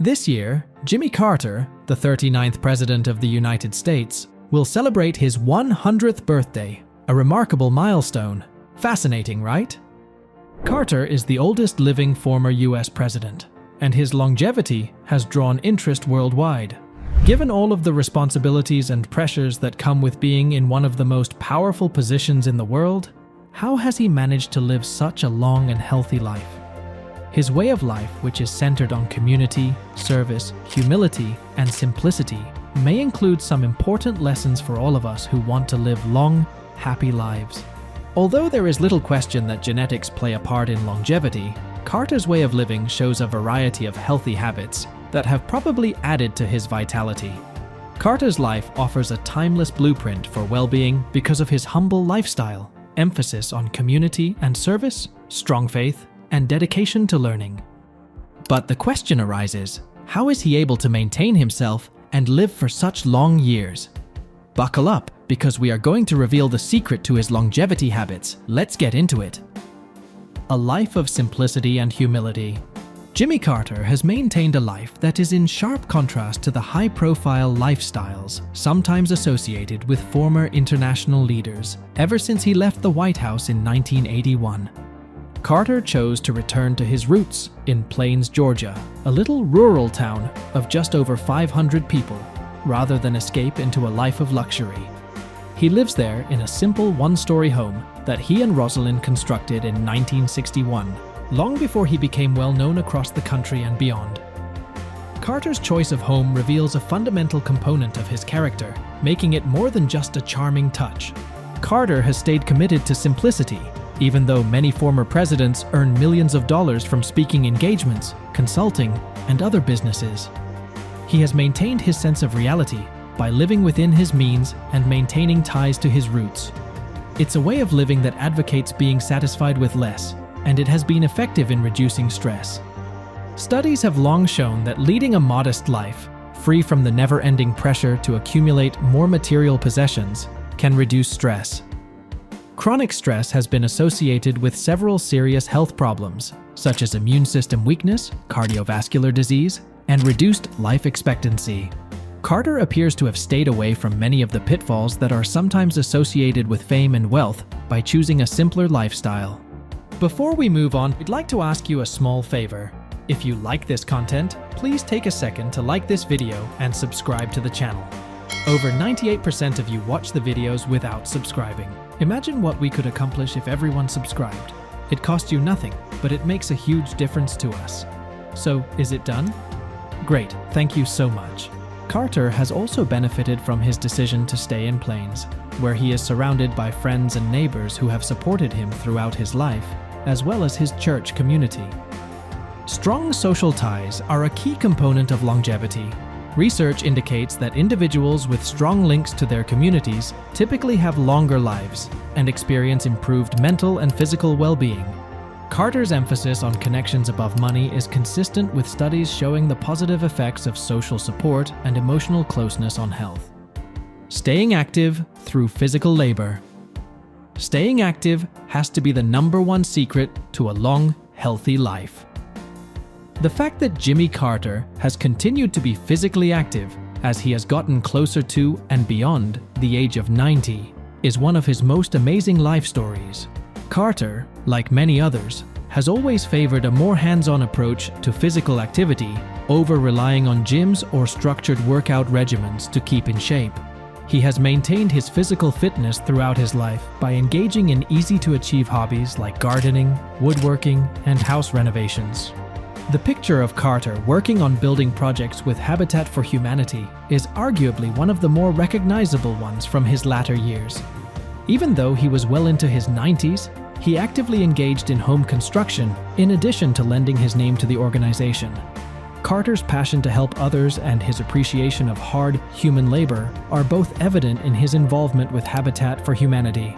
This year, Jimmy Carter, the 39th President of the United States, will celebrate his 100th birthday, a remarkable milestone. Fascinating, right? Carter is the oldest living former US president, and his longevity has drawn interest worldwide. Given all of the responsibilities and pressures that come with being in one of the most powerful positions in the world, how has he managed to live such a long and healthy life? His way of life, which is centered on community, service, humility, and simplicity, may include some important lessons for all of us who want to live long, happy lives. Although there is little question that genetics play a part in longevity, Carter's way of living shows a variety of healthy habits that have probably added to his vitality. Carter's life offers a timeless blueprint for well-being because of his humble lifestyle, emphasis on community and service, strong faith, and dedication to learning. But the question arises, how is he able to maintain himself and live for such long years? Buckle up, because we are going to reveal the secret to his longevity habits. Let's get into it. A life of simplicity and humility. Jimmy Carter has maintained a life that is in sharp contrast to the high-profile lifestyles sometimes associated with former international leaders ever since he left the White House in 1981. Carter chose to return to his roots in Plains, Georgia, a little rural town of just over 500 people, rather than escape into a life of luxury. He lives there in a simple one-story home that he and Rosalind constructed in 1961, long before he became well known across the country and beyond. Carter's choice of home reveals a fundamental component of his character, making it more than just a charming touch. Carter has stayed committed to simplicity, even though many former presidents earn millions of dollars from speaking engagements, consulting, and other businesses. He has maintained his sense of reality by living within his means and maintaining ties to his roots. It's a way of living that advocates being satisfied with less, and it has been effective in reducing stress. Studies have long shown that leading a modest life, free from the never-ending pressure to accumulate more material possessions, can reduce stress. Chronic stress has been associated with several serious health problems, such as immune system weakness, cardiovascular disease, and reduced life expectancy. Carter appears to have stayed away from many of the pitfalls that are sometimes associated with fame and wealth by choosing a simpler lifestyle. Before we move on, we'd like to ask you a small favor. If you like this content, please take a second to like this video and subscribe to the channel. Over 98% of you watch the videos without subscribing. Imagine what we could accomplish if everyone subscribed. It costs you nothing, but it makes a huge difference to us. So, is it done? Great, thank you so much. Carter has also benefited from his decision to stay in Plains, where he is surrounded by friends and neighbors who have supported him throughout his life, as well as his church community. Strong social ties are a key component of longevity. Research indicates that individuals with strong links to their communities typically have longer lives and experience improved mental and physical well-being. Carter's emphasis on connections above money is consistent with studies showing the positive effects of social support and emotional closeness on health. Staying active through physical labor. Staying active has to be the #1 secret to a long, healthy life. The fact that Jimmy Carter has continued to be physically active as he has gotten closer to and beyond the age of 90 is one of his most amazing life stories. Carter, like many others, has always favored a more hands-on approach to physical activity over relying on gyms or structured workout regimens to keep in shape. He has maintained his physical fitness throughout his life by engaging in easy-to-achieve hobbies like gardening, woodworking, and house renovations. The picture of Carter working on building projects with Habitat for Humanity is arguably one of the more recognizable ones from his latter years. Even though he was well into his 90s, he actively engaged in home construction in addition to lending his name to the organization. Carter's passion to help others and his appreciation of hard, human labor are both evident in his involvement with Habitat for Humanity.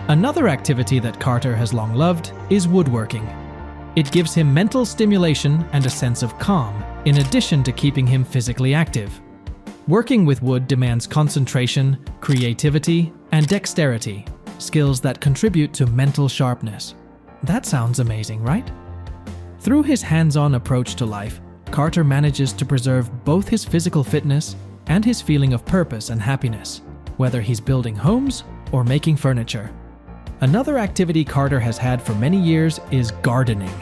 Another activity that Carter has long loved is woodworking. It gives him mental stimulation and a sense of calm, in addition to keeping him physically active. Working with wood demands concentration, creativity, and dexterity, skills that contribute to mental sharpness. That sounds amazing, right? Through his hands-on approach to life, Carter manages to preserve both his physical fitness and his feeling of purpose and happiness, whether he's building homes or making furniture. Another activity Carter has had for many years is gardening.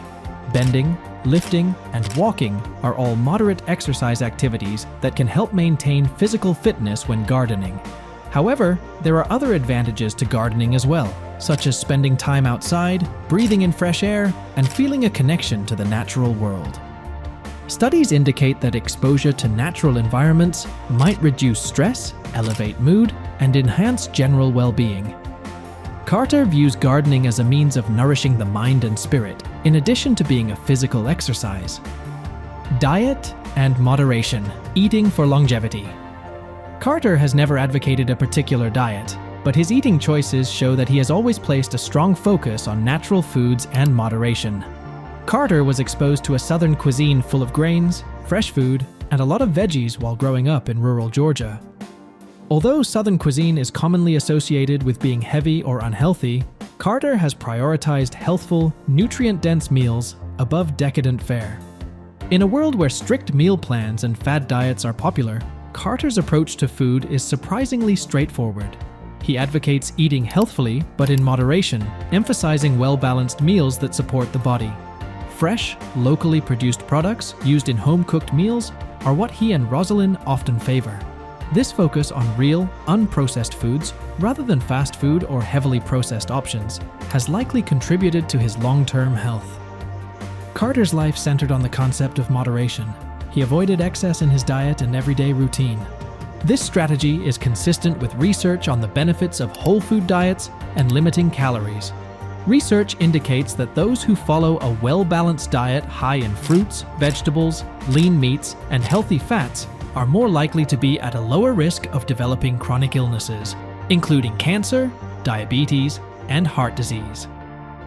Bending, lifting, and walking are all moderate exercise activities that can help maintain physical fitness when gardening. However, there are other advantages to gardening as well, such as spending time outside, breathing in fresh air, and feeling a connection to the natural world. Studies indicate that exposure to natural environments might reduce stress, elevate mood, and enhance general well-being. Carter views gardening as a means of nourishing the mind and spirit, in addition to being a physical exercise. Diet and moderation, eating for longevity. Carter has never advocated a particular diet, but his eating choices show that he has always placed a strong focus on natural foods and moderation. Carter was exposed to a southern cuisine full of grains, fresh food, and a lot of veggies while growing up in rural Georgia. Although southern cuisine is commonly associated with being heavy or unhealthy, Carter has prioritized healthful, nutrient-dense meals above decadent fare. In a world where strict meal plans and fad diets are popular, Carter's approach to food is surprisingly straightforward. He advocates eating healthfully but in moderation, emphasizing well-balanced meals that support the body. Fresh, locally produced products used in home-cooked meals are what he and Rosalind often favor. This focus on real, unprocessed foods, rather than fast food or heavily processed options, has likely contributed to his long-term health. Carter's life centered on the concept of moderation. He avoided excess in his diet and everyday routine. This strategy is consistent with research on the benefits of whole food diets and limiting calories. Research indicates that those who follow a well-balanced diet high in fruits, vegetables, lean meats, and healthy fats are more likely to be at a lower risk of developing chronic illnesses, including cancer, diabetes, and heart disease.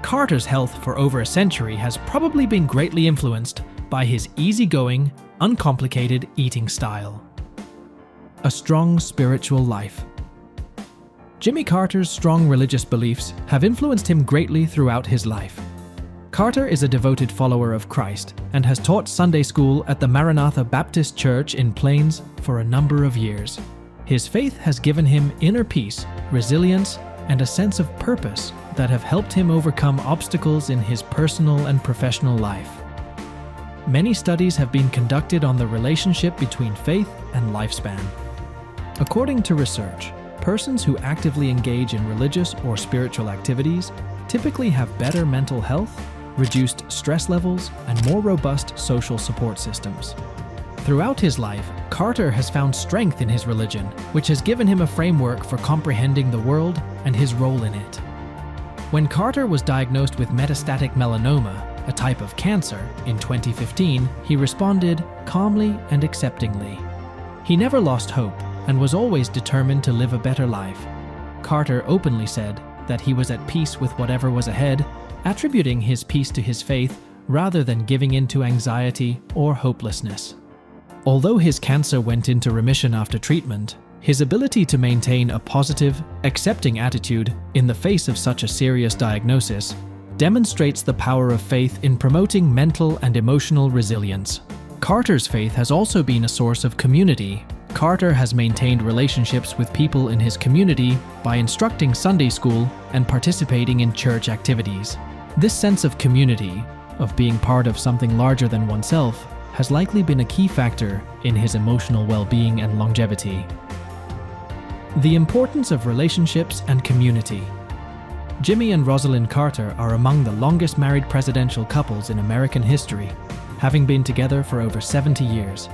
Carter's health for over a century has probably been greatly influenced by his easygoing, uncomplicated eating style. A strong spiritual life. Jimmy Carter's strong religious beliefs have influenced him greatly throughout his life. Carter is a devoted follower of Christ and has taught Sunday school at the Maranatha Baptist Church in Plains for a number of years. His faith has given him inner peace, resilience, and a sense of purpose that have helped him overcome obstacles in his personal and professional life. Many studies have been conducted on the relationship between faith and lifespan. According to research, persons who actively engage in religious or spiritual activities typically have better mental health, reduced stress levels, and more robust social support systems. Throughout his life, Carter has found strength in his religion, which has given him a framework for comprehending the world and his role in it. When Carter was diagnosed with metastatic melanoma, a type of cancer, in 2015, he responded calmly and acceptingly. He never lost hope and was always determined to live a better life. Carter openly said that he was at peace with whatever was ahead, attributing his peace to his faith rather than giving in to anxiety or hopelessness. Although his cancer went into remission after treatment, his ability to maintain a positive, accepting attitude in the face of such a serious diagnosis demonstrates the power of faith in promoting mental and emotional resilience. Carter's faith has also been a source of community. Carter has maintained relationships with people in his community by instructing Sunday school and participating in church activities. This sense of community, of being part of something larger than oneself, has likely been a key factor in his emotional well-being and longevity. The importance of relationships and community. Jimmy and Rosalind Carter are among the longest married presidential couples in American history, having been together for over 70 years.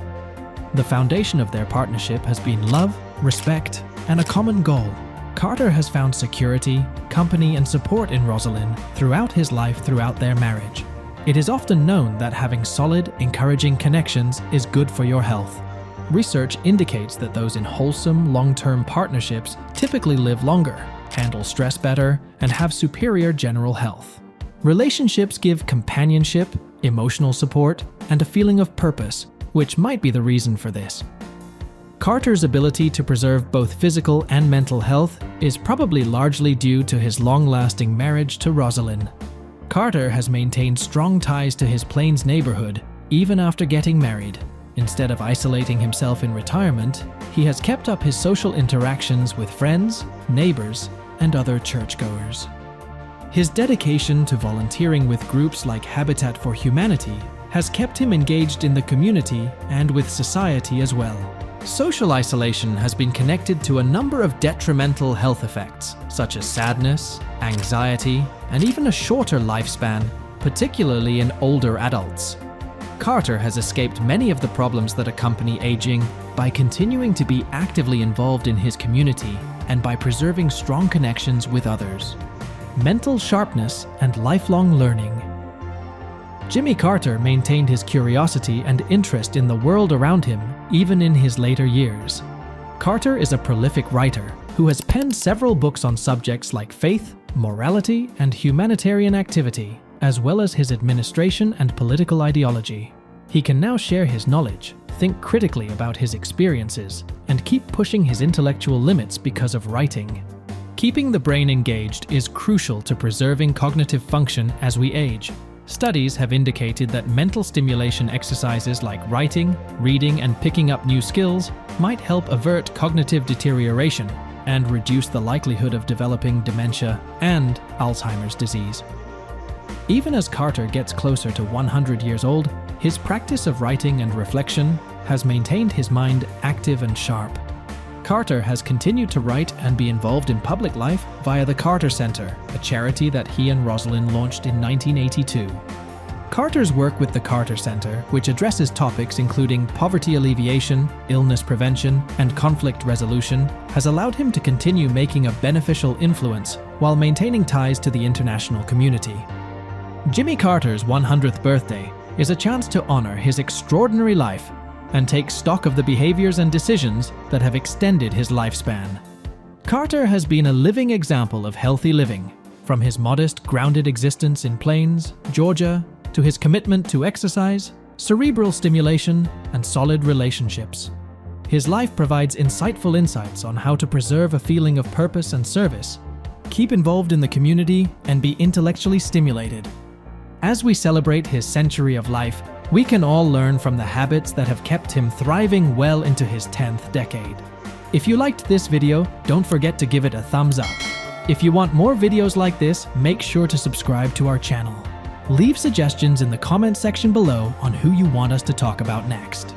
The foundation of their partnership has been love, respect, and a common goal. Carter has found security, company, and support in Rosalind throughout his life throughout their marriage. It is often known that having solid, encouraging connections is good for your health. Research indicates that those in wholesome, long-term partnerships typically live longer, handle stress better, and have superior general health. Relationships give companionship, emotional support, and a feeling of purpose, which might be the reason for this. Carter's ability to preserve both physical and mental health is probably largely due to his long-lasting marriage to Rosalind. Carter has maintained strong ties to his Plains neighborhood, even after getting married. Instead of isolating himself in retirement, he has kept up his social interactions with friends, neighbors, and other churchgoers. His dedication to volunteering with groups like Habitat for Humanity has kept him engaged in the community and with society as well. Social isolation has been connected to a number of detrimental health effects, such as sadness, anxiety, and even a shorter lifespan, particularly in older adults. Carter has escaped many of the problems that accompany aging by continuing to be actively involved in his community and by preserving strong connections with others. Mental sharpness and lifelong learning. Jimmy Carter maintained his curiosity and interest in the world around him even in his later years. Carter is a prolific writer who has penned several books on subjects like faith, morality, and humanitarian activity, as well as his administration and political ideology. He can now share his knowledge, think critically about his experiences, and keep pushing his intellectual limits because of writing. Keeping the brain engaged is crucial to preserving cognitive function as we age. Studies have indicated that mental stimulation exercises like writing, reading, and picking up new skills might help avert cognitive deterioration and reduce the likelihood of developing dementia and Alzheimer's disease. Even as Carter gets closer to 100 years old, his practice of writing and reflection has maintained his mind active and sharp. Carter has continued to write and be involved in public life via the Carter Center, a charity that he and Rosalind launched in 1982. Carter's work with the Carter Center, which addresses topics including poverty alleviation, illness prevention, and conflict resolution, has allowed him to continue making a beneficial influence while maintaining ties to the international community. Jimmy Carter's 100th birthday is a chance to honor his extraordinary life and take stock of the behaviors and decisions that have extended his lifespan. Carter has been a living example of healthy living, from his modest, grounded existence in Plains, Georgia, to his commitment to exercise, cerebral stimulation, and solid relationships. His life provides insightful insights on how to preserve a feeling of purpose and service, keep involved in the community, and be intellectually stimulated. As we celebrate his century of life, we can all learn from the habits that have kept him thriving well into his 10th decade. If you liked this video, don't forget to give it a thumbs up. If you want more videos like this, make sure to subscribe to our channel. Leave suggestions in the comment section below on who you want us to talk about next.